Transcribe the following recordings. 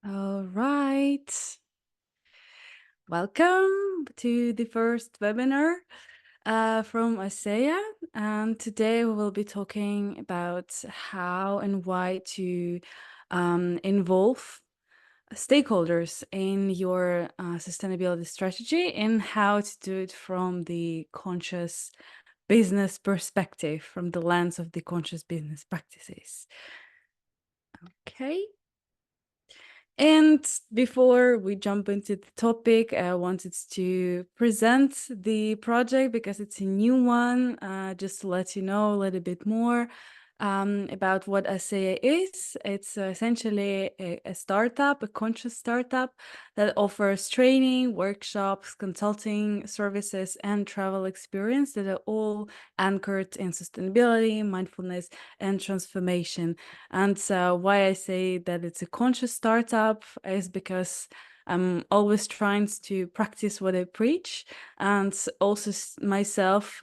All right. Welcome to the first webinar from ASEA. And today we will be talking about how and why to involve stakeholders in your sustainability strategy and how to do it from the conscious business perspective, from the lens of the conscious business practices. Okay. And before we jump into the topic, I wanted to present the project because it's a new one, just to let you know a little bit more about what ASEA is. It's essentially a startup, a conscious startup that offers training, workshops, consulting services, and travel experience that are all anchored in sustainability, mindfulness, and transformation. And so why I say that it's a conscious startup is because I'm always trying to practice what I preach, and also myself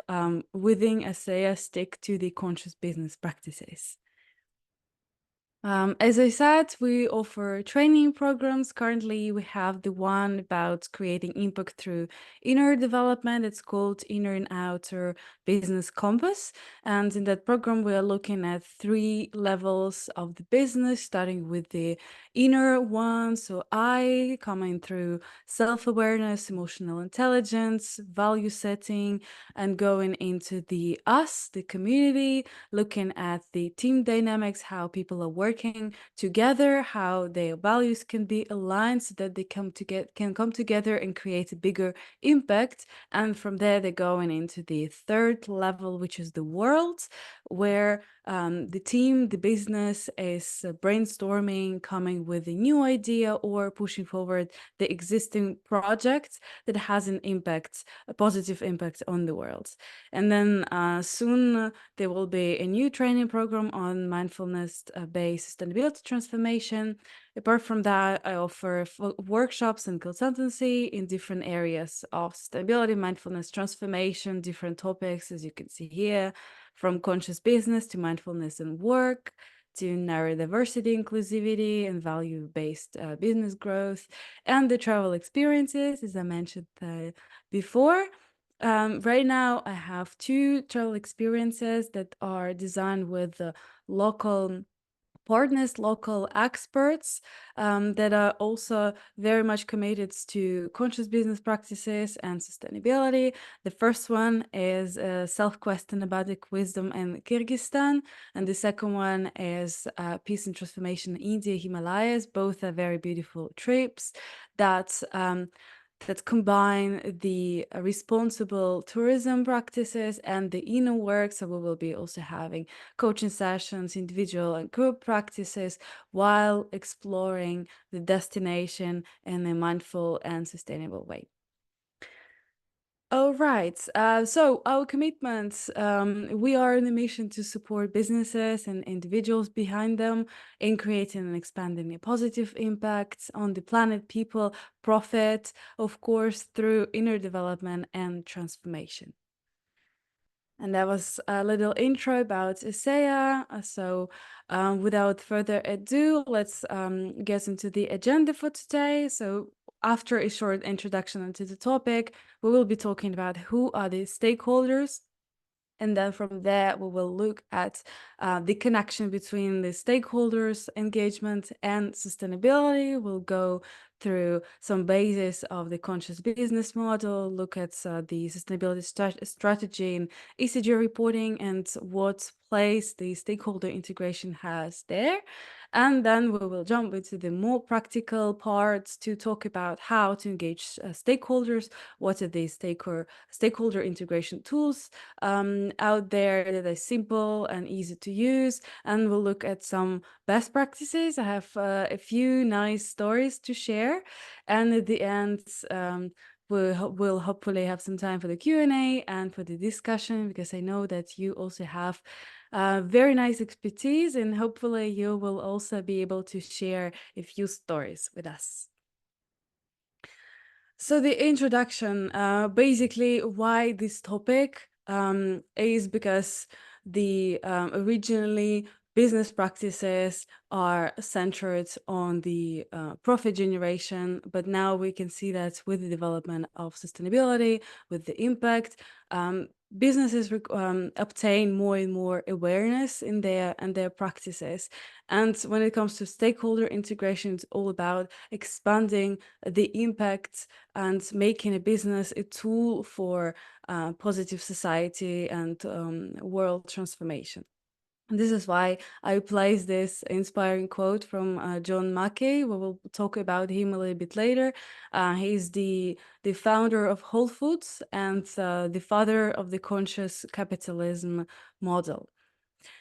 within ASEA stick to the conscious business practices. As I said, we offer training programs. Currently, we have the one about creating impact through inner development. It's called Inner and Outer Business Compass. And in that program, we are looking at 3 levels of the business, starting with the inner one. So I coming through self-awareness, emotional intelligence, value setting, and going into the us, the community, looking at the team dynamics, how people are working together, how their values can be aligned so that they can come together and create a bigger impact. And from there, they're going into the third level, which is the world, where the team, the business is brainstorming, coming with a new idea or pushing forward the existing project that has an impact, a positive impact on the world. And then soon there will be a new training program on mindfulness-based sustainability transformation. Apart from that, I offer workshops and consultancy in different areas of sustainability, mindfulness, transformation, different topics, as you can see here, from conscious business to mindfulness and work, to neurodiversity, inclusivity, and value-based business growth, and the travel experiences, as I mentioned before. Right now, I have 2 travel experiences that are designed with local partners, local experts that are also very much committed to conscious business practices and sustainability. The first one is Self-Quest and Abadic Wisdom in Kyrgyzstan, and the second one is Peace and Transformation in India, Himalayas. Both are very beautiful trips that combine the responsible tourism practices and the inner work. So we will be also having coaching sessions, individual and group practices, while exploring the destination in a mindful and sustainable way. All right. So our commitments, we are on a mission to support businesses and individuals behind them in creating and expanding a positive impact on the planet, people, profit, of course, through inner development and transformation. And that was a little intro about ASEA. So without further ado, let's get into the agenda for today. So after a short introduction into the topic, we will be talking about who are the stakeholders. And then from there, we will look at the connection between the stakeholders' engagement and sustainability. We'll go through some basis of the conscious business model, look at the sustainability strategy in ECG reporting and what place the stakeholder integration has there. And then we will jump into the more practical parts to talk about how to engage stakeholders, what are the stakeholder integration tools out there that are simple and easy to use, and we'll look at some best practices. I have a few nice stories to share, and at the end, we'll hopefully have some time for the Q&A and for the discussion, because I know that you also have very nice expertise, and hopefully you will also be able to share a few stories with us. So the introduction, basically why this topic is because the originally business practices are centered on the profit generation, but now we can see that with the development of sustainability, with the impact, businesses obtain more and more awareness in their practices. And when it comes to stakeholder integration, it's all about expanding the impact and making a business a tool for positive society and world transformation. And this is why I placed this inspiring quote from John Mackey. We will talk about him a little bit later. He's the founder of Whole Foods and the father of the conscious capitalism model.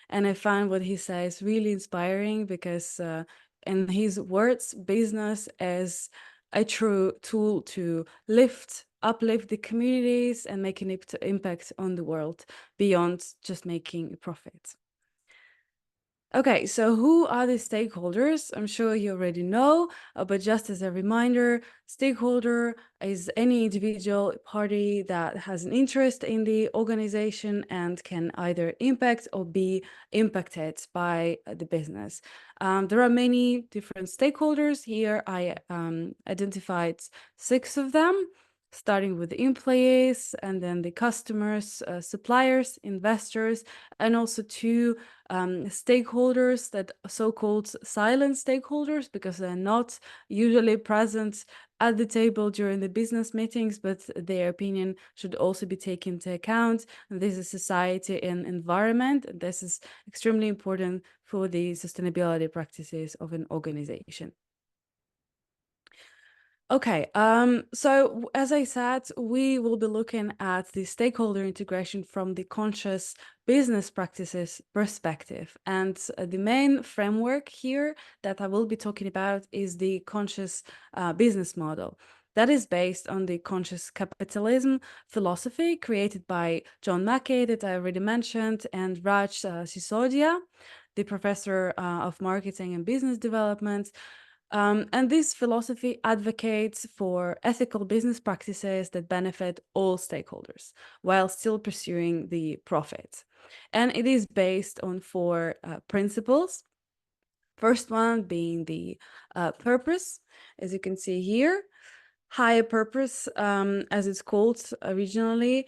And I find what he says really inspiring because, in his words, business is a true tool to uplift the communities and make an impact on the world beyond just making a profit. Okay, so who are the stakeholders? I'm sure you already know, but just as a reminder, stakeholder is any individual party that has an interest in the organization and can either impact or be impacted by the business. There are many different stakeholders here. I identified 6 of them, starting with the employees and then the customers, suppliers, investors, and also 2 stakeholders, that so-called silent stakeholders, because they're not usually present at the table during the business meetings, but their opinion should also be taken into account. And this is society and environment. This is extremely important for the sustainability practices of an organization. Okay, so as I said, we will be looking at the stakeholder integration from the conscious business practices perspective. And the main framework here that I will be talking about is the conscious business model. That is based on the conscious capitalism philosophy created by John Mackey, that I already mentioned, and Raj Sisodia, the professor of marketing and business development. And this philosophy advocates for ethical business practices that benefit all stakeholders while still pursuing the profit. And it is based on 4 principles. First one being the purpose, as you can see here. Higher purpose, as it's called originally,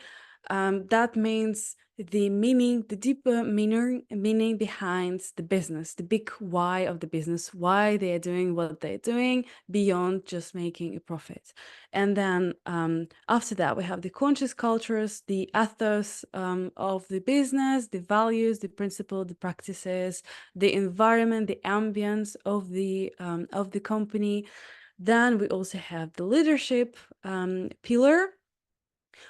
that means the meaning, the deeper meaning behind the business, the big why of the business, why they are doing what they're doing beyond just making a profit. And then after that, we have the conscious cultures, the ethos of the business, the values, the principle, the practices, the environment, the ambience of the company. Then we also have the leadership pillar,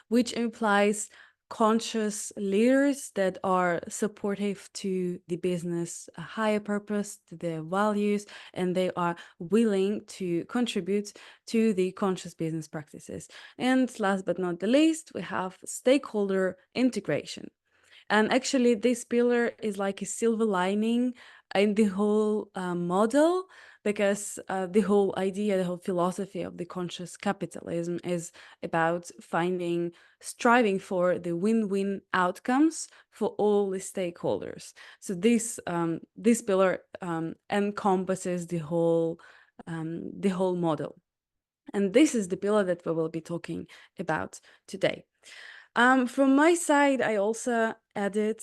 which implies conscious leaders that are supportive to the business higher purpose, to their values, and they are willing to contribute to the conscious business practices. And last but not the least, we have stakeholder integration. And actually, this pillar is like a silver lining in the whole model, because the whole idea, the whole philosophy of the conscious capitalism is about striving for the win-win outcomes for all the stakeholders. So this pillar encompasses the whole model. And this is the pillar that we will be talking about today. From my side, I also added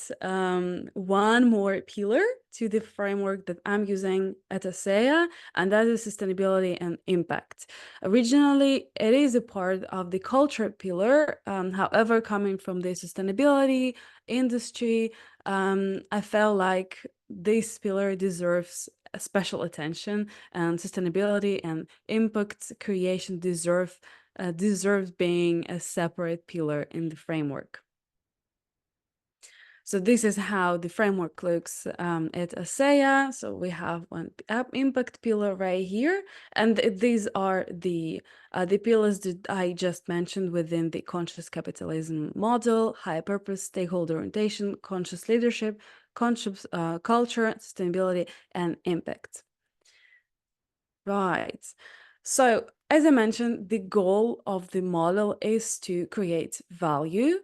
one more pillar to the framework that I'm using at ASEA, and that is sustainability and impact. Originally, it is a part of the culture pillar. However, coming from the sustainability industry, I felt like this pillar deserves special attention, and sustainability and impact creation deserves being a separate pillar in the framework. So this is how the framework looks at ASEA. So we have one impact pillar right here, and these are the pillars that I just mentioned within the conscious capitalism model: high purpose, stakeholder orientation, conscious leadership, conscious culture, sustainability, and impact. Right. So, as I mentioned, the goal of the model is to create value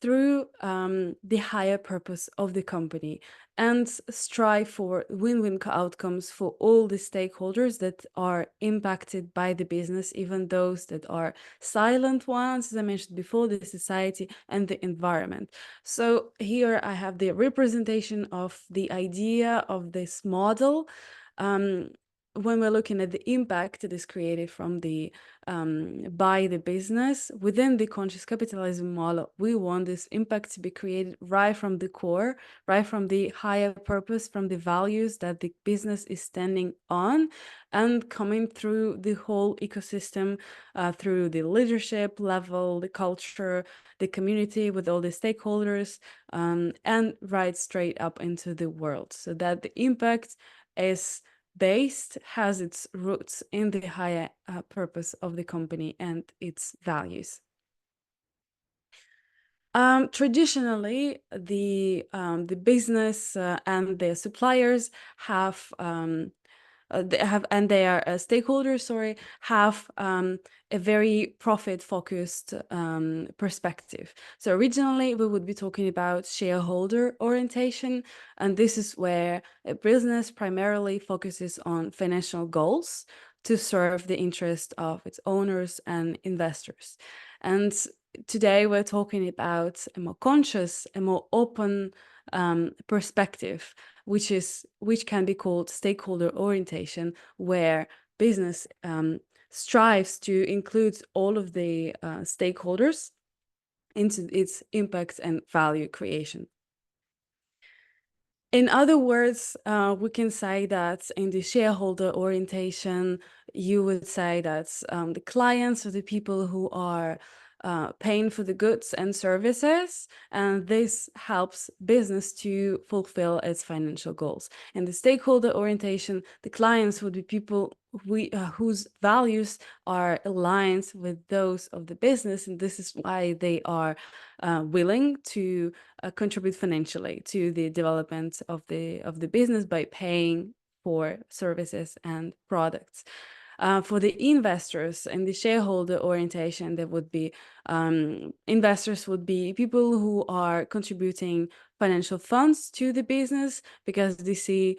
through the higher purpose of the company. and strive for win-win outcomes for all the stakeholders that are impacted by the business, even those that are silent ones, as I mentioned before, the society and the environment. So here I have the representation of the idea of this model. When we're looking at the impact that is created from the by the business within the conscious capitalism model, we want this impact to be created right from the core, right from the higher purpose, from the values that the business is standing on, and coming through the whole ecosystem, through the leadership level, the culture, the community with all the stakeholders, and right straight up into the world, so that the impact is has its roots in the higher purpose of the company and its values. Traditionally, the business and their suppliers have they have and their stakeholders, sorry, have a very profit-focused perspective. So originally, we would be talking about shareholder orientation, and this is where a business primarily focuses on financial goals to serve the interest of its owners and investors. And today, we're talking about a more conscious, a more open perspective, which can be called stakeholder orientation, where business strives to include all of the stakeholders into its impact and value creation. In other words, we can say that in the shareholder orientation, you would say that the clients are the people who are paying for the goods and services, and this helps business to fulfill its financial goals. In the stakeholder orientation, the clients would be people whose values are aligned with those of the business, and this is why they are willing to contribute financially to the development of the business by paying for services and products. For the investors and the shareholder orientation, there would be investors would be people who are contributing financial funds to the business because they see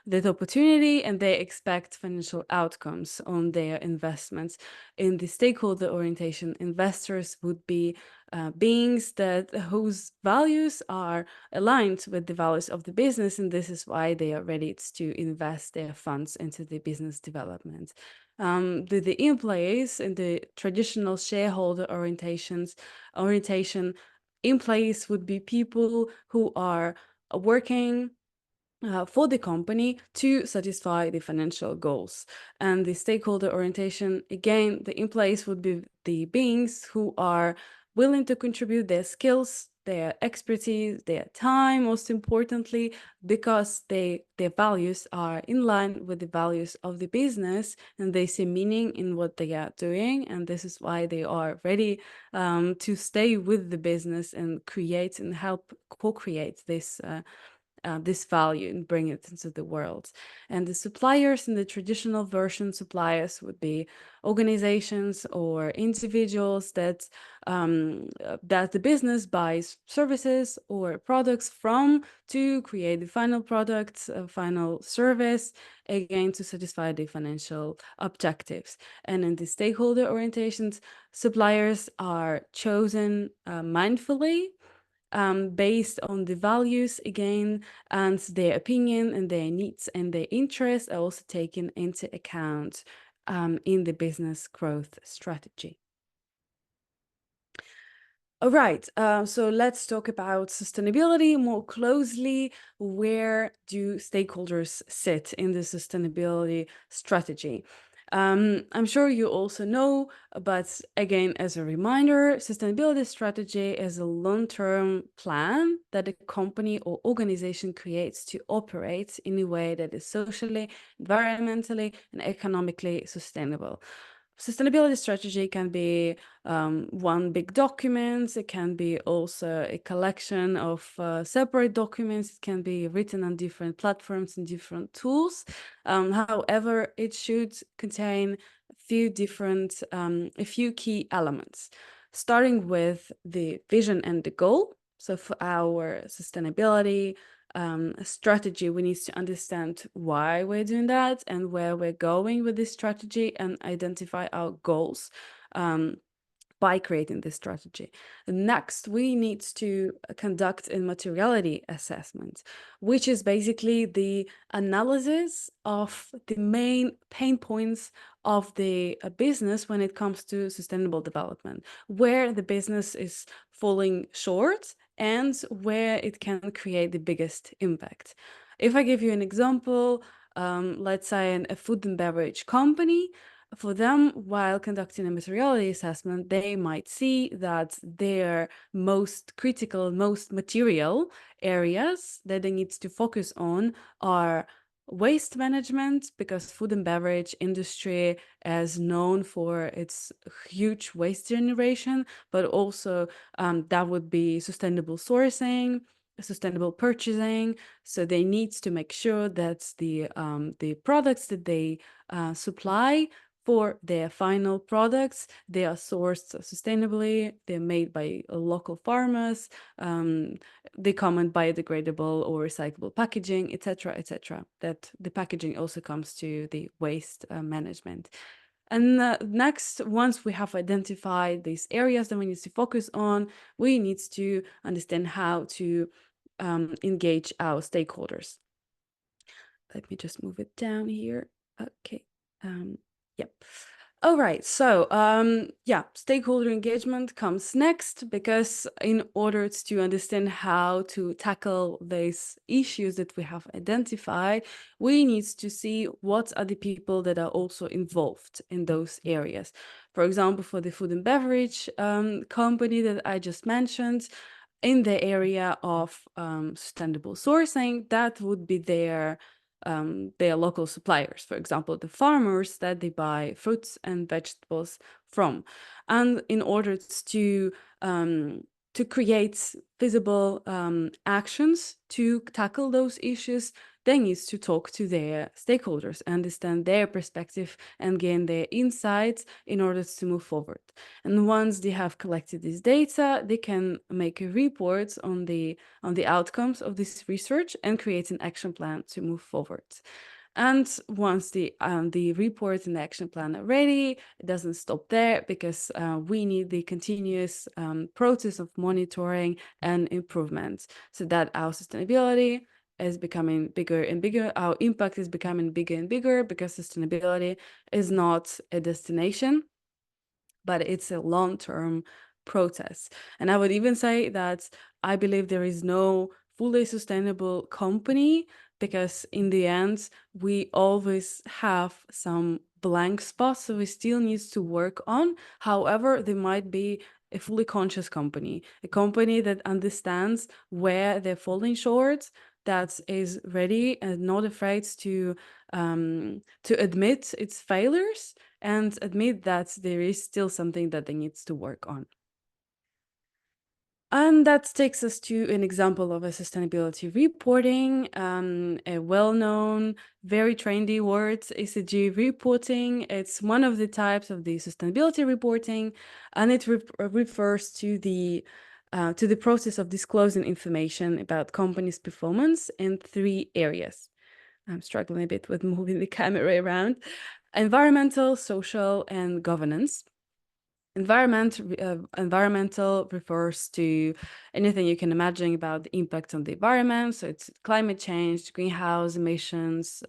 that opportunity, and they expect financial outcomes on their investments. In the stakeholder orientation, investors would be beings whose values are aligned with the values of the business, and this is why they are ready to invest their funds into the business development. The employees in the traditional shareholder orientation, employees would be people who are working for the company to satisfy the financial goals. And the stakeholder orientation, again, the employees would be the beings who are willing to contribute their skills, their expertise, their time, most importantly, because their values are in line with the values of the business, and they see meaning in what they are doing. And this is why they are ready to stay with the business and create and help co-create this value and bring it into the world. And the suppliers in the traditional version, suppliers would be organizations or individuals that the business buys services or products from to create the final product, final service, again to satisfy the financial objectives. And in the stakeholder orientations, suppliers are chosen mindfully, based on the values again, and their opinion and their needs and their interests are also taken into account in the business growth strategy. All right, so let's talk about sustainability more closely. Where do stakeholders sit in the sustainability strategy? I'm sure you also know, but again, as a reminder, sustainability strategy is a long-term plan that a company or organization creates to operate in a way that is socially, environmentally, and economically sustainable. Sustainability strategy can be one big document. It can be also a collection of separate documents. It can be written on different platforms and different tools. However, it should contain a few key elements, starting with the vision and the goal. So for our sustainability strategy, we need to understand why we're doing that and where we're going with this strategy and identify our goals. By creating this strategy. Next, we need to conduct a materiality assessment, which is basically the analysis of the main pain points of the business when it comes to sustainable development, where the business is falling short and where it can create the biggest impact. If I give you an example, let's say a food and beverage company, for them, while conducting a materiality assessment, they might see that their most critical, most material areas that they need to focus on are waste management, because food and beverage industry is known for its huge waste generation, but also that would be sustainable sourcing, sustainable purchasing. So they need to make sure that the products that they supply for their final products, they are sourced sustainably, they're made by local farmers, they come in biodegradable or recyclable packaging, etc., etc. That the packaging also comes to the waste management. And next, once we have identified these areas that we need to focus on, we need to understand how to engage our stakeholders. Let me just move it down here. Okay. Yep. All right. So, yeah, stakeholder engagement comes next, because in order to understand how to tackle these issues that we have identified, we need to see what are the people that are also involved in those areas. For example, for the food and beverage company that I just mentioned, in the area of sustainable sourcing, that would be their local suppliers, for example, the farmers that they buy fruits and vegetables from. And in order to create visible actions to tackle those issues, they need to talk to their stakeholders, understand their perspective, and gain their insights in order to move forward. And once they have collected this data, they can make a report on the outcomes of this research and create an action plan to move forward. And once the report and the action plan are ready, it doesn't stop there, because we need the continuous process of monitoring and improvement, so that our sustainability is becoming bigger and bigger. Our impact is becoming bigger and bigger, because sustainability is not a destination, but it's a long-term process. And I would even say that I believe there is no fully sustainable company, because in the end, we always have some blank spots that we still need to work on. However, there might be a fully conscious company, a company that understands where they're falling short, that is ready and not afraid to admit its failures and admit that there is still something that they need to work on. And that takes us to an example of a sustainability reporting, a well-known, very trendy word, ESG reporting. It's one of the types of the sustainability reporting, and it refers to the process of disclosing information about companies' performance in 3 areas. I'm struggling a bit with moving the camera around: environmental, social, and governance. Environmental refers to anything you can imagine about the impact on the environment. So it's climate change, greenhouse emissions,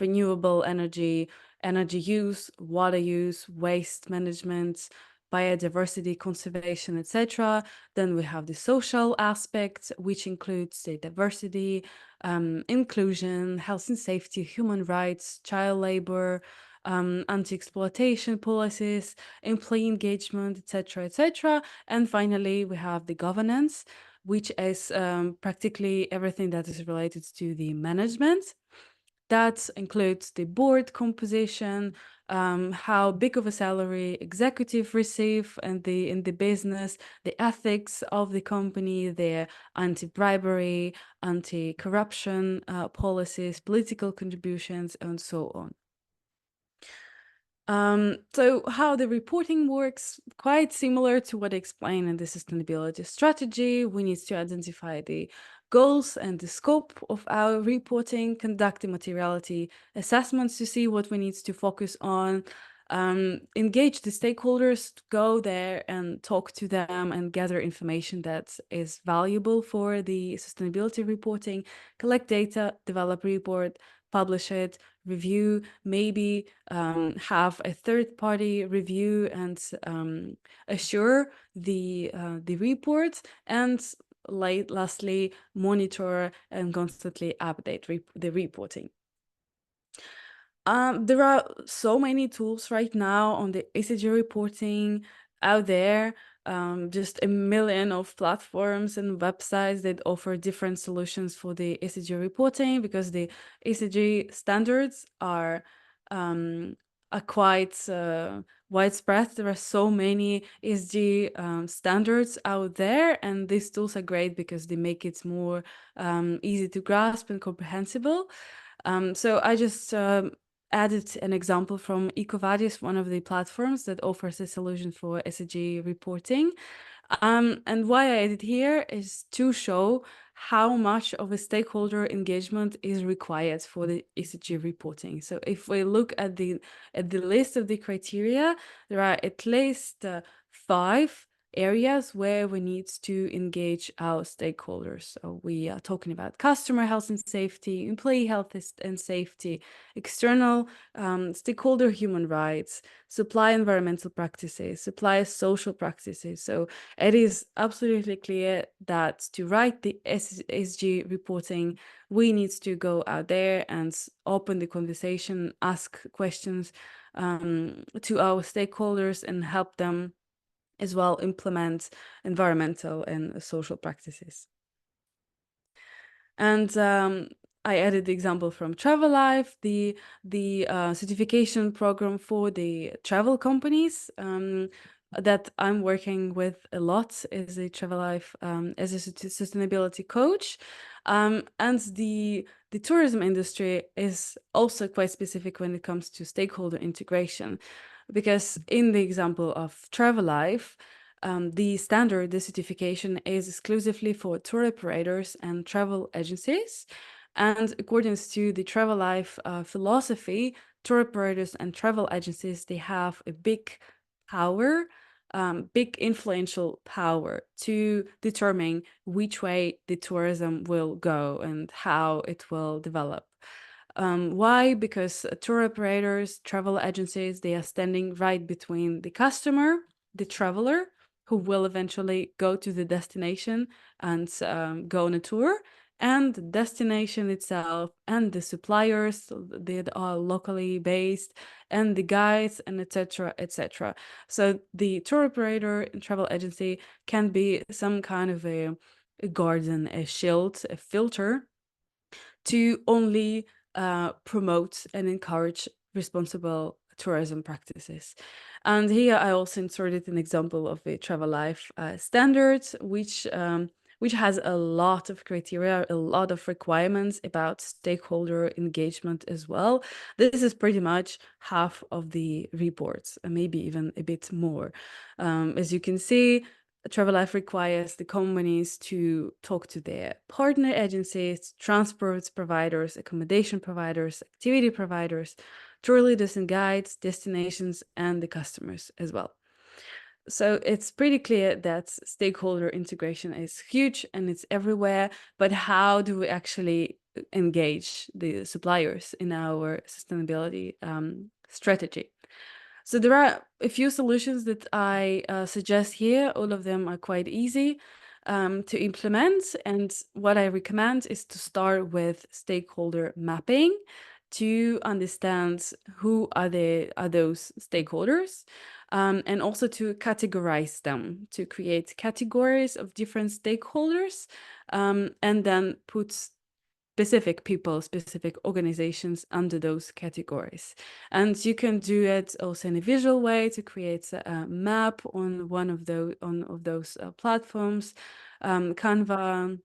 renewable energy, energy use, water use, waste management, biodiversity conservation, etc. Then we have the social aspect, which includes the diversity, inclusion, health and safety, human rights, child labor, anti-exploitation policies, employee engagement, etc., etc. And finally, we have the governance, which is practically everything that is related to the management. That includes the board composition, how big of a salary executive receive in the business, the ethics of the company, their anti-bribery, anti-corruption policies, political contributions, and so on. So how the reporting works, quite similar to what I explained in the sustainability strategy. We need to identify the goals and the scope of our reporting, conduct the materiality assessments to see what we need to focus on, engage the stakeholders, go there and talk to them and gather information that is valuable for the sustainability reporting, collect data, develop report, publish it, review, maybe have a third party review and assure the report, and lastly monitor and constantly update the reporting. There are so many tools right now on the ECG reporting out there, just a million of platforms and websites that offer different solutions for the ECG reporting, because the ECG standards are quite widespread. There are so many ESG standards out there, and these tools are great because they make it more easy to grasp and comprehensible. So I just added an example from EcoVadis, one of the platforms that offers a solution for ESG reporting. And why I added here is to show how much of a stakeholder engagement is required for the ESG reporting. So if we look at the list of the criteria, there are at least 5 areas where we need to engage our stakeholders. So we are talking about customer health and safety, employee health and safety, external stakeholder human rights, supply environmental practices, supply social practices. So it is absolutely clear that to write the ESG reporting, we need to go out there and open the conversation, ask questions to our stakeholders and help them as well implement environmental and social practices. And I added the example from Travel Life, the certification program for the travel companies that I'm working with a lot as a Travel Life, as a sustainability coach. And the tourism industry is also quite specific when it comes to stakeholder integration, because in the example of Travel Life, the standard, the certification is exclusively for tour operators and travel agencies. And according to the Travel Life philosophy, tour operators and travel agencies, they have a big power, big influential power to determine which way the tourism will go and how it will develop. Why? Because tour operators, travel agencies, they are standing right between the customer, the traveler, who will eventually go to the destination and go on a tour, and the destination itself, and the suppliers that are locally based, and the guides, and etc., etc. So the tour operator and travel agency can be some kind of a garden, a shield, a filter to only promote and encourage responsible tourism practices. And here I also inserted an example of a Travel Life standard, which has a lot of criteria, a lot of requirements about stakeholder engagement as well. This is pretty much half of the reports, and maybe even a bit more. As you can see, Travel Life requires the companies to talk to their partner agencies, transport providers, accommodation providers, activity providers, tour leaders and guides, destinations, and the customers as well. So it's pretty clear that stakeholder integration is huge and it's everywhere, but how do we actually engage the suppliers in our sustainability strategy? So there are a few solutions that I suggest here. All of them are quite easy to implement. And what I recommend is to start with stakeholder mapping to understand who are those stakeholders, and also to categorize them, to create categories of different stakeholders, and then put specific people, specific organizations under those categories. And you can do it also in a visual way to create a map on one of those platforms, Canva,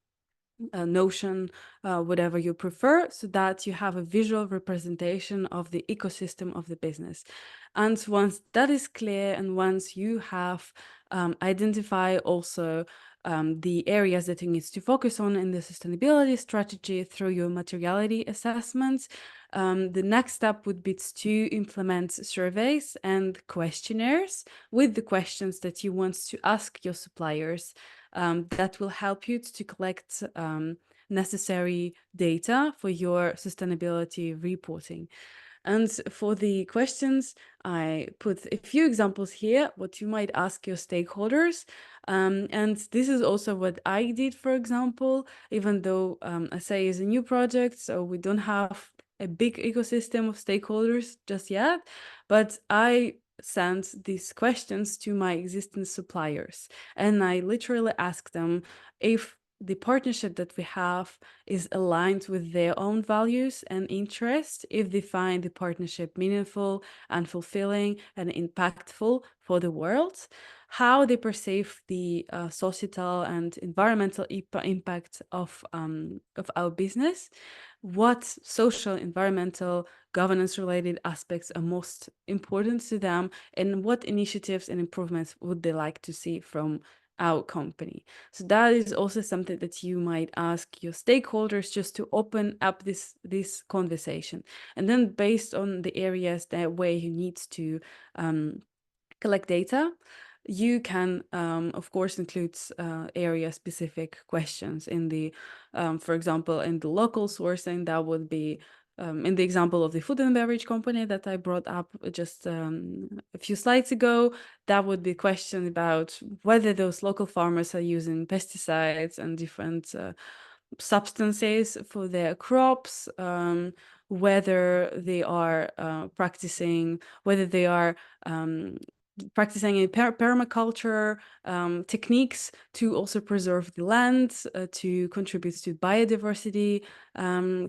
Notion, whatever you prefer, so that you have a visual representation of the ecosystem of the business. And once that is clear, and once you have identified also the areas that you need to focus on in the sustainability strategy through your materiality assessments, the next step would be to implement surveys and questionnaires with the questions that you want to ask your suppliers, that will help you to collect necessary data for your sustainability reporting. And for the questions, I put a few examples here, what you might ask your stakeholders. And this is also what I did, for example, even though SA is a new project, so we don't have a big ecosystem of stakeholders just yet, but I sent these questions to my existing suppliers. And I literally asked them if the partnership that we have is aligned with their own values and interests, if they find the partnership meaningful and fulfilling and impactful for the world, how they perceive the societal and environmental impact of our business, what social, environmental, governance related aspects are most important to them, and what initiatives and improvements would they like to see from our company. So that is also something that you might ask your stakeholders, just to open up this conversation. And then based on the areas that where you need to collect data, you can, of course, include area-specific questions in the, for example, in the local sourcing, that would be in the example of the food and beverage company that I brought up just a few slides ago, that would be a question about whether those local farmers are using pesticides and different substances for their crops, whether they are whether they are practicing in permaculture techniques to also preserve the land, to contribute to biodiversity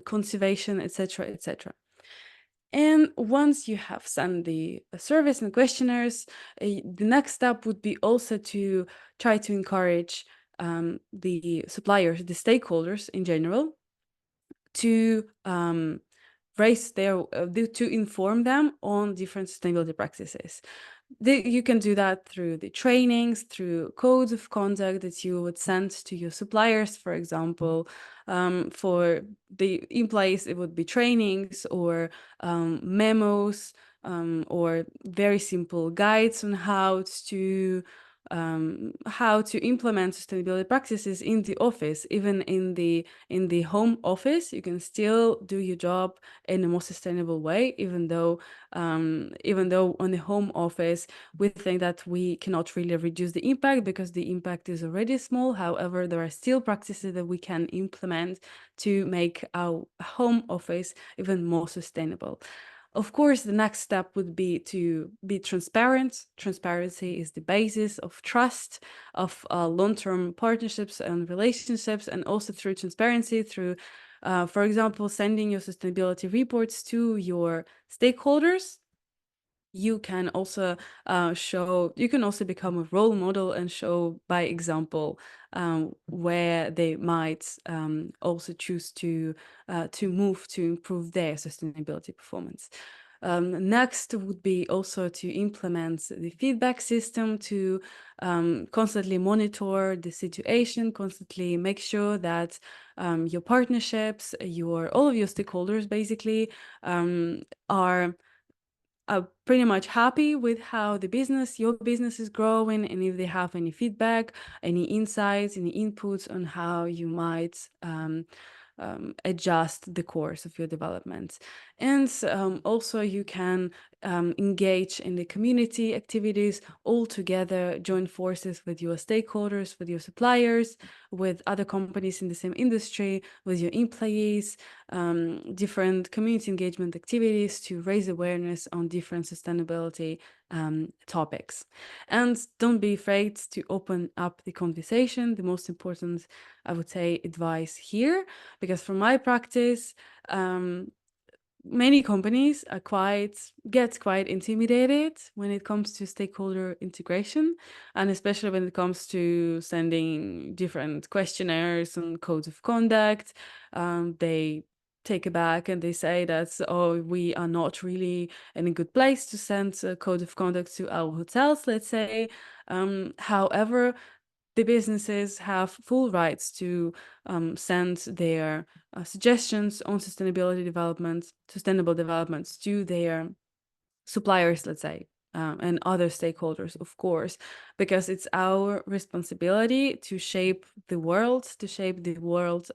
conservation, etc., etc. And once you have sent the surveys and questionnaires, the next step would be also to try to encourage the suppliers, the stakeholders in general, to raise to inform them on different sustainability practices. You can do that through the trainings, through codes of conduct that you would send to your suppliers, for example. For the employees, it would be trainings or memos, or very simple guides on how to implement sustainability practices in the office. Even in the home office, you can still do your job in a more sustainable way, even though on the home office we think that we cannot really reduce the impact because the impact is already small. However, there are still practices that we can implement to make our home office even more sustainable. Of course, the next step would be to be transparent. Transparency is the basis of trust, of long-term partnerships and relationships, and also through transparency, through, for example, sending your sustainability reports to your stakeholders. You can also you can also become a role model and show by example where they might also choose to move to improve their sustainability performance. Next would be also to implement the feedback system to constantly monitor the situation, constantly make sure that your partnerships, all of your stakeholders basically are pretty much happy with how your business is growing, and if they have any feedback, any insights, any inputs on how you might adjust the course of your development. And also you can engage in the community activities all together, join forces with your stakeholders, with your suppliers, with other companies in the same industry, with your employees, different community engagement activities to raise awareness on different sustainability topics. And don't be afraid to open up the conversation. The most important, I would say, advice here, because from my practice, many companies are get quite intimidated when it comes to stakeholder integration, and especially when it comes to sending different questionnaires and codes of conduct. They take aback and they say that, oh, we are not really in a good place to send a code of conduct to our hotels, let's say. However, the businesses have full rights to send their suggestions on sustainable developments to their suppliers, let's say, and other stakeholders, of course, because it's our responsibility to shape the world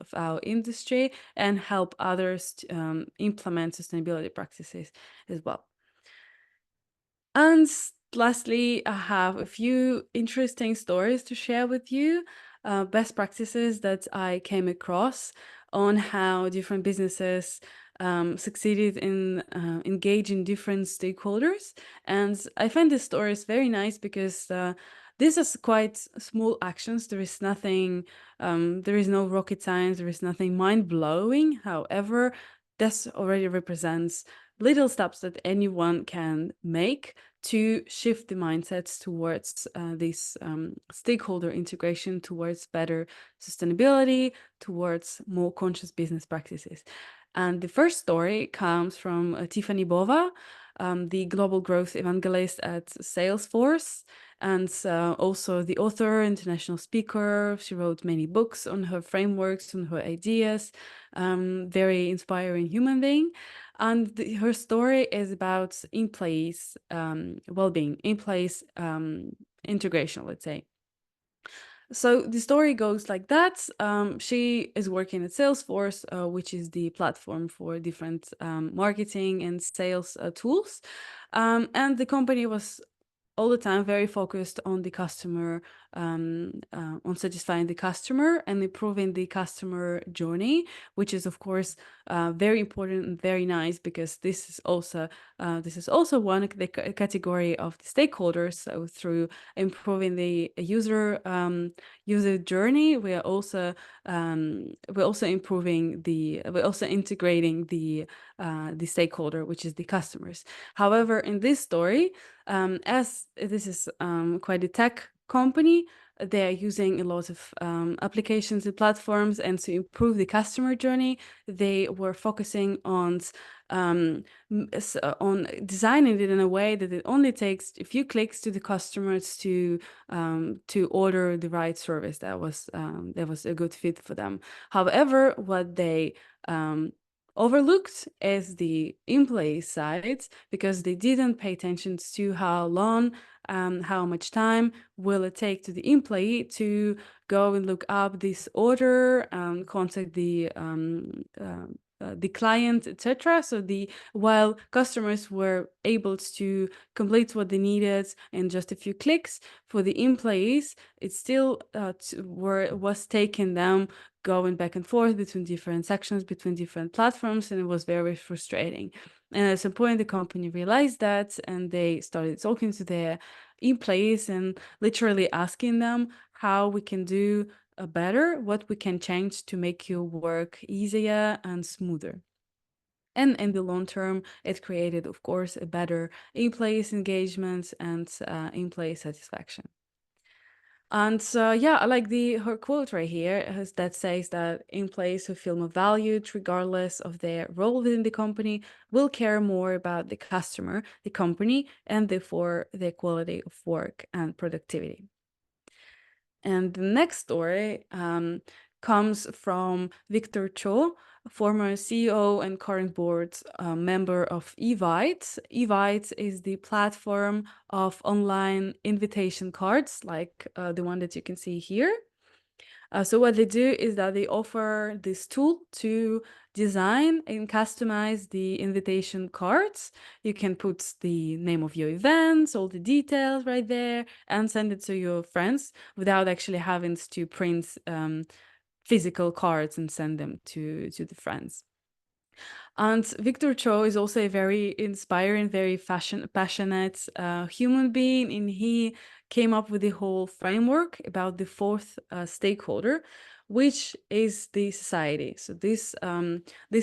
of our industry and help others to, implement sustainability practices as well. And lastly, I have a few interesting stories to share with you, best practices that I came across on how different businesses succeeded in engaging different stakeholders. And I find these stories very nice because these are quite small actions. There is nothing, there is no rocket science, there is nothing mind blowing. However, this already represents little steps that anyone can make to shift the mindsets towards this stakeholder integration, towards better sustainability, towards more conscious business practices. And the first story comes from Tiffany Bova, the global growth evangelist at Salesforce, and also the author, international speaker. She wrote many books on her frameworks, on her ideas. Very inspiring human being. And her story is about in-place well-being, in-place integration, let's say. So the story goes like that. She is working at Salesforce, which is the platform for different marketing and sales tools. And the company was all the time very focused on the customer, on satisfying the customer and improving the customer journey, which is of course very important and very nice, because this is also one of the category of the stakeholders. So through improving the user journey, we're also integrating the stakeholder, which is the customers. However, in this story, as this is quite a tech company, they are using a lot of applications and platforms, and to improve the customer journey, they were focusing on designing it in a way that it only takes a few clicks to the customers to order the right service that was a good fit for them. However, what they overlooked is the employee side, because they didn't pay attention to how long, how much time will it take to the employee to go and look up this order, contact the client, etc. So while customers were able to complete what they needed in just a few clicks, for the employees, it still was taking them going back and forth between different sections, between different platforms, and it was very frustrating. And at some point, the company realized that, and they started talking to their employees and literally asking them how we can do better, what we can change to make your work easier and smoother. And in the long term, it created, of course, a better employee engagement and employee satisfaction. And yeah, I like her quote right here that says that employees who feel more valued, regardless of their role within the company, will care more about the customer, the company, and therefore their quality of work and productivity. And the next story comes from Victor Cho, former CEO and current board member of Evite. Evite is the platform of online invitation cards, like the one that you can see here. So what they do is that they offer this tool to design and customize the invitation cards. You can put the name of your events, all the details right there, and send it to your friends without actually having to print physical cards and send them to the friends. And Victor Cho is also a very inspiring, very passionate human being, and he came up with the whole framework about the fourth stakeholder, which is the society. So this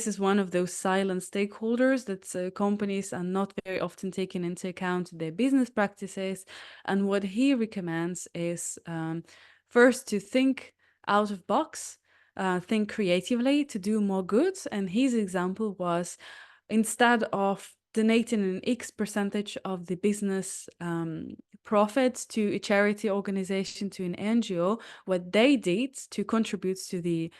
is one of those silent stakeholders that companies are not very often taken into account in their business practices. And what he recommends is first to think out of box, think creatively to do more good. And his example was, instead of donating an X percentage of the business profits to a charity organization, to an NGO, what they did to contribute to the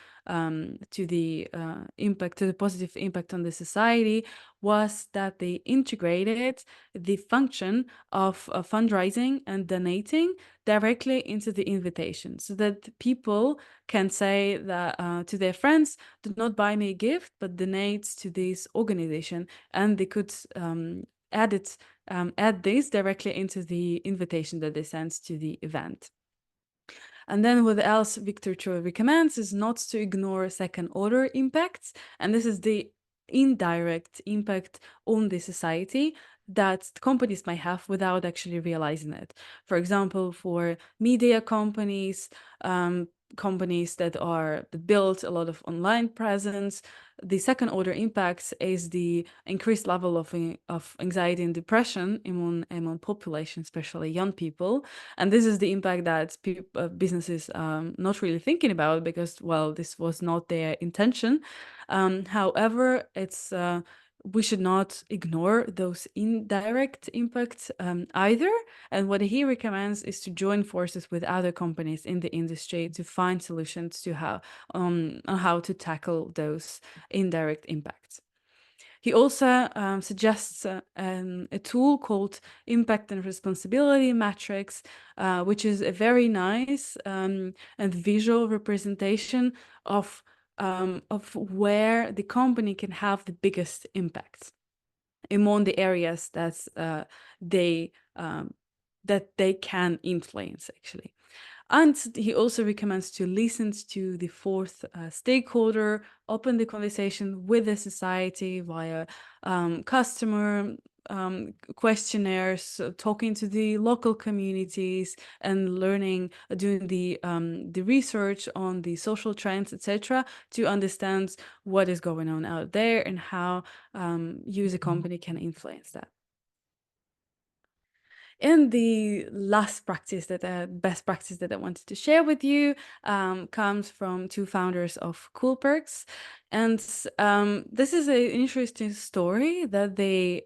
impact, to the positive impact on the society, was that they integrated the function of fundraising and donating directly into the invitation, so that people can say that to their friends, do not buy me a gift, but donate to this organization, and they could add this directly into the invitation that they send to the event. And then what else Victor Choi recommends is not to ignore second order impacts. And this is the indirect impact on the society that companies might have without actually realizing it. For example, for media companies, companies that build a lot of online presence, the second order impacts is the increased level of anxiety and depression among population, especially young people. And this is the impact that businesses not really thinking about, because, well, this was not their intention. However, we should not ignore those indirect impacts either. And what he recommends is to join forces with other companies in the industry to find solutions to on how to tackle those indirect impacts. He also suggests a tool called Impact and Responsibility Matrix, which is a very nice and visual representation of where the company can have the biggest impact among the areas they that they can influence, actually. And he also recommends to listen to the fourth stakeholder, open the conversation with the society via customer questionnaires, talking to the local communities, and learning, doing the research on the social trends, etc., to understand what is going on out there and how you as a company can influence that. And the last best practice that I wanted to share with you comes from two founders of Cool Perks. And this is an interesting story that they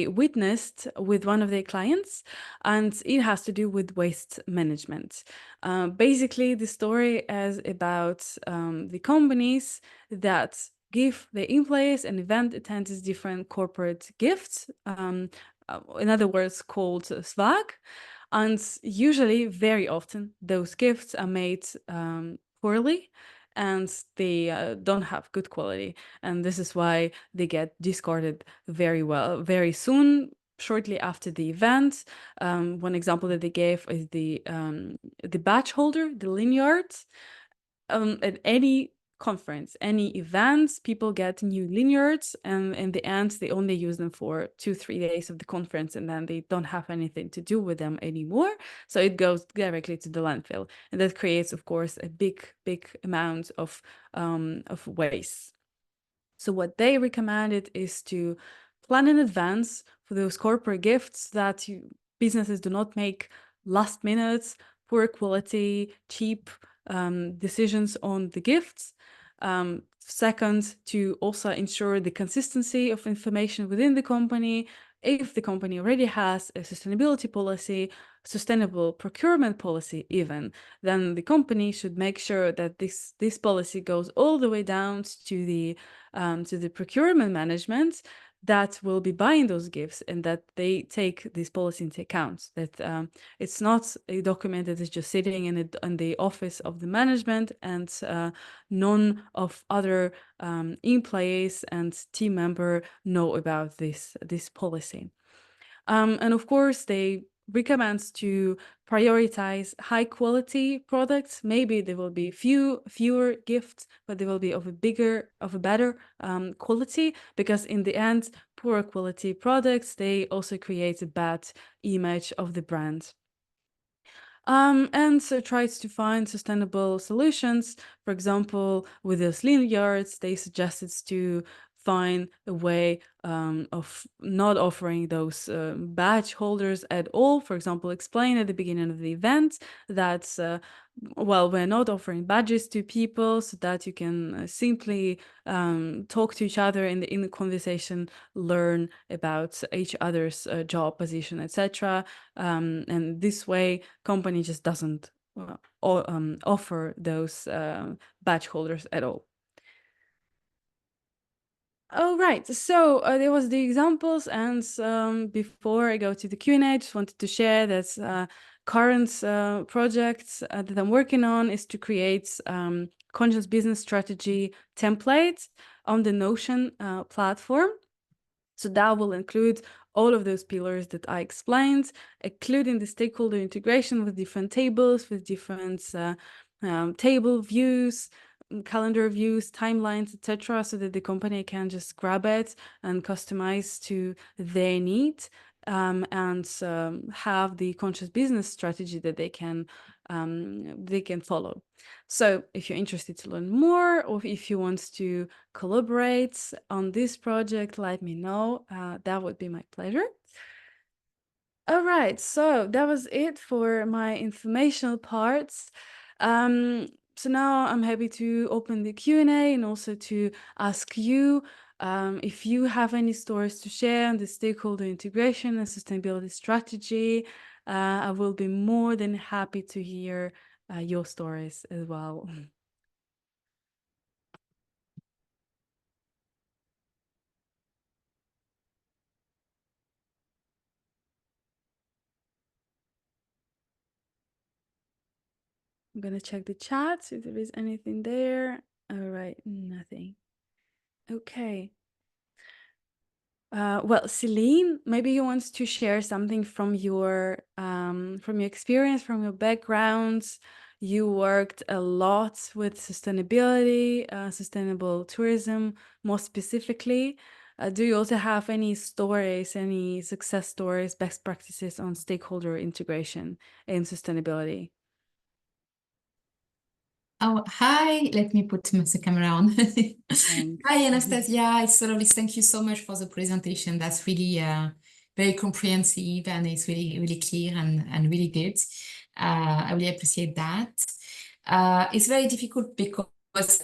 witnessed with one of their clients, and it has to do with waste management. Basically, the story is about the companies that give their employees and event attendants different corporate gifts, in other words, called swag. And usually, very often, those gifts are made poorly, and they don't have good quality. And this is why they get discarded very soon, shortly after the event. One example that they gave is the badge holder, the lanyards. At any conference, any events, people get new lanyards, and in the end, they only use them for 2-3 days of the conference, and then they don't have anything to do with them anymore. So it goes directly to the landfill, and that creates, of course, a big amount of waste. So what they recommended is to plan in advance for those corporate gifts that businesses do not make last minute, poor quality, cheap decisions on the gifts. Second, to also ensure the consistency of information within the company. If the company already has a sustainability policy, sustainable procurement policy even, then the company should make sure that this policy goes all the way down to the procurement management that will be buying those gifts, and that they take this policy into account, that it's not a document that is just sitting in the office of the management, and none of other employees and team member know about this policy. And of course, they recommend to prioritize high quality products. Maybe there will be fewer gifts, but they will be of a better quality, because in the end, poor quality products, they also create a bad image of the brand. And so tries to find sustainable solutions. For example, with those lean yards, they suggested to find a way of not offering those badge holders at all. For example, explain at the beginning of the event that, well, we're not offering badges to people so that you can simply talk to each other in the conversation, learn about each other's job position, etc. And this way, company just doesn't offer those badge holders at all. Oh, right. So there was the examples, and before I go to the Q&A, I just wanted to share that current projects that I'm working on is to create conscious business strategy templates on the Notion platform. So that will include all of those pillars that I explained, including the stakeholder integration with different tables, with different table views, calendar views, timelines, etc., so that the company can just grab it and customize to their need, and have the conscious business strategy that they can follow. So if you're interested to learn more, or if you want to collaborate on this project, let me know. That would be my pleasure. All right, so that was it for my informational parts. So now I'm happy to open the Q&A and also to ask you if you have any stories to share on the stakeholder integration and sustainability strategy. I will be more than happy to hear your stories as well. I'm gonna check the chat, see if there is anything there. All right, nothing. Okay. Well, Celine, maybe you want to share something from your experience, from your background. You worked a lot with sustainability, sustainable tourism, more specifically. Do you also have any stories, any success stories, best practices on stakeholder integration in sustainability? Oh, hi. Let me put the camera on. Thanks. Hi, Anastasia. It's so lovely. Thank you so much for the presentation. That's really very comprehensive and it's really, really clear and really good. I really appreciate that. It's very difficult because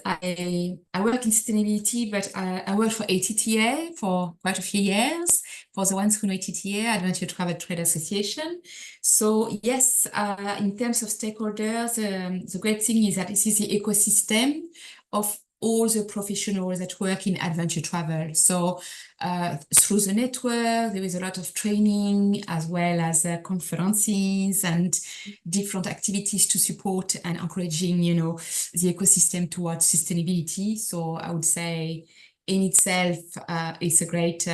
I work in sustainability, but I worked for ATTA for quite a few years. For the ones who know ATTA, Adventure Travel Trade Association. So yes, in terms of stakeholders, the great thing is that this is the ecosystem of all the professionals that work in adventure travel. So through the network, there is a lot of training as well as conferences and different activities to support and encouraging, the ecosystem towards sustainability. So I would say in itself, it's a great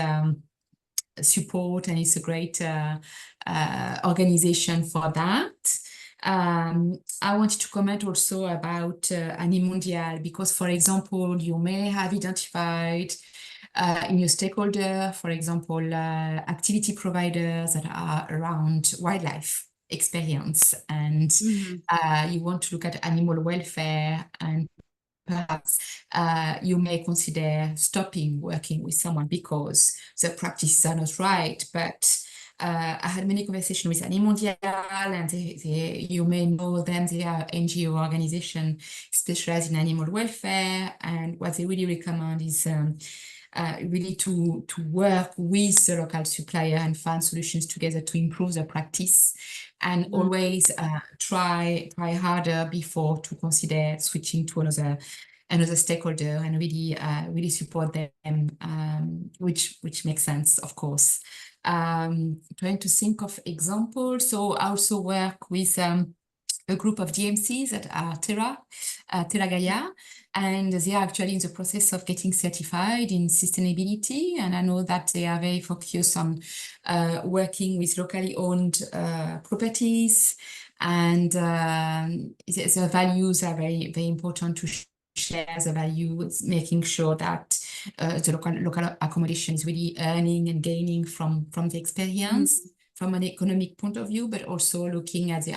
support and it's a great organization for that. I wanted to comment also about Animondial because, for example, you may have identified in your stakeholder, for example, activity providers that are around wildlife experience and you want to look at animal welfare and perhaps you may consider stopping working with someone because the practices are not right. But I had many conversations with Animondial and you may know them, they are NGO organization specialized in animal welfare. And what they really recommend is really to work with the local supplier and find solutions together to improve the practice and always try harder before to consider switching to another stakeholder and really support them, which makes sense, of course. Trying to think of examples. So I also work with a group of DMCs that are Terra Gaia, and they are actually in the process of getting certified in sustainability. And I know that they are very focused on working with locally owned properties, and the values are very, very important to share the values, making sure that the local accommodation is really earning and gaining from the experience. from an economic point of view, but also looking at the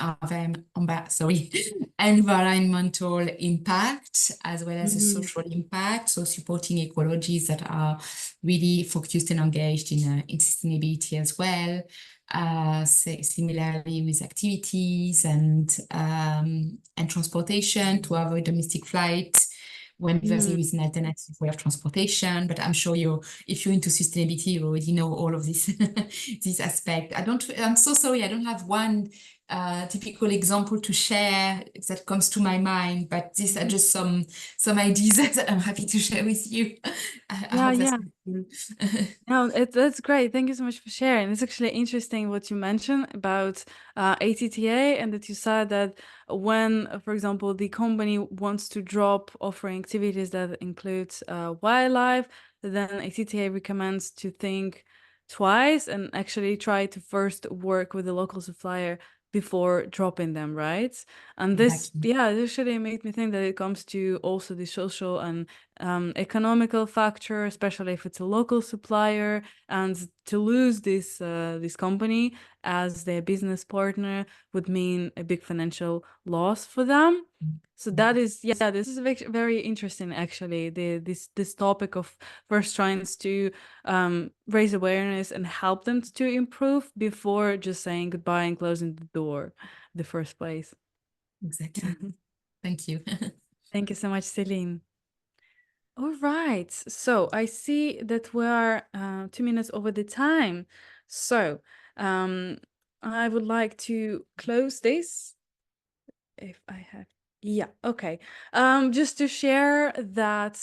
environmental impact as well as the Mhm. social impact. So supporting ecologies that are really focused and engaged in sustainability as well. Similarly with activities and transportation to avoid domestic flights whenever there Mhm. is an alternative way of transportation. But I'm sure if you're into sustainability, you already know all of this this aspect. I'm so sorry, I don't have one typical example to share that comes to my mind, but these are just some ideas that I'm happy to share with you. I Yeah, hope that's yeah. helpful. No, that's great. Thank you so much for sharing. It's actually interesting what you mentioned about ATTA, and that you said that when, for example, the company wants to drop offering activities that includes wildlife, then ATTA recommends to think twice and actually try to first work with the local supplier before dropping them, right? And this, Exactly. yeah, this actually made me think that it comes to also the social and economical factor, especially if it's a local supplier, and to lose this company as their business partner would mean a big financial loss for them. So that is, yeah, this is very interesting actually. This topic of first trying to raise awareness and help them to improve before just saying goodbye and closing the door in the first place. Exactly. Thank you. Thank you so much, Celine. All right. So I see that we are 2 minutes over the time. So um, I would like to close this if I have. Yeah, okay. Just to share that,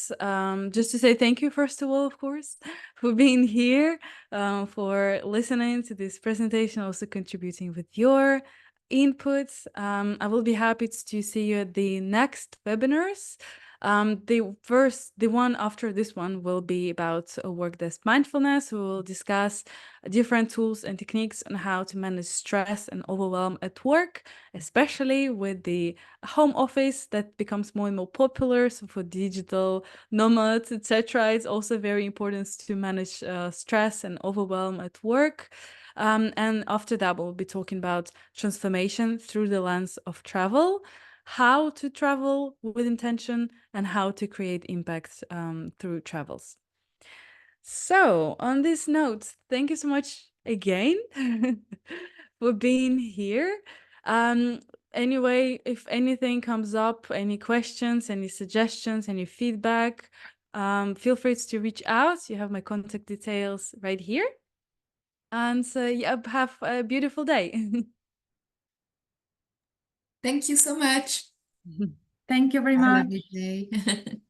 just to say thank you, first of all, of course, for being here, for listening to this presentation, also contributing with your inputs. I will be happy to see you at the next webinars. The one after this one will be about work desk mindfulness. We will discuss different tools and techniques on how to manage stress and overwhelm at work, especially with the home office that becomes more and more popular. So for digital nomads, etc., it's also very important to manage stress and overwhelm at work. And after that, we'll be talking about transformation through the lens of travel, how to travel with intention, and how to create impact through travels. So, on this note, thank you so much again for being here. Um, anyway, if anything comes up, any questions, any suggestions, any feedback, feel free to reach out. You have my contact details right here. And yeah, have a beautiful day. Thank you so much. Thank you very Have a much. lovely day.